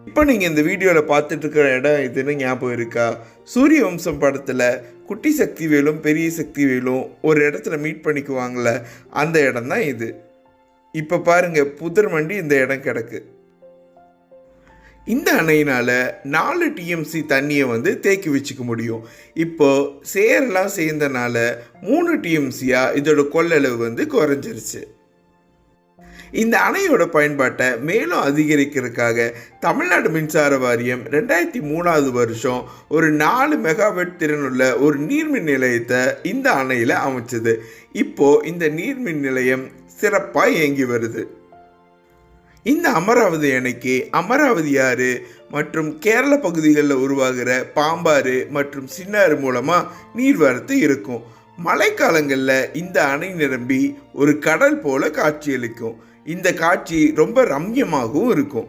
இப்போ நீங்கள் இந்த வீடியோவில் பார்த்துட்டு இருக்கிற இடம் இதுன்னு ஞாபகம் இருக்கா? சூரிய வம்சம் படத்தில் குட்டி சக்திவேலும் பெரிய சக்திவேலும் ஒரு இடத்துல மீட் பண்ணிக்குவாங்கள்ல, அந்த இடம் தான் இது. இப்போ பாருங்கள், புதர் மண்டி இந்த இடம் கிடக்கு. இந்த அணையினால் 4 டிஎம்சி தண்ணியை தேக்கி வச்சுக்க முடியும். இப்போது சேரெல்லாம் சேர்ந்தனால 3 டிஎம்சியாக இதோட கொள்ளளவு குறைஞ்சிருச்சு. இந்த அணையோட பயன்பாட்டை மேலும் அதிகரிக்கிறதுக்காக தமிழ்நாடு மின்சார வாரியம் 2003 வருஷம் ஒரு 4 மெகாவாட் திறனுள்ள ஒரு நீர்மின் நிலையத்தை இந்த அணையில் அமைச்சது. இப்போது இந்த நீர்மின் நிலையம் சிறப்பாக இயங்கி வருது. இந்த அமராவதி அணைக்கு அமராவதி ஆறு மற்றும் கேரள பகுதிகளில் உருவாகிற பாம்பாறு மற்றும் சின்னாறு மூலமாக நீர்வரத்து இருக்கும். மழைக்காலங்களில் இந்த அணை நிரம்பி ஒரு கடல் போல காட்சியளிக்கும். இந்த காட்சி ரொம்ப ரம்யமாகவும் இருக்கும்.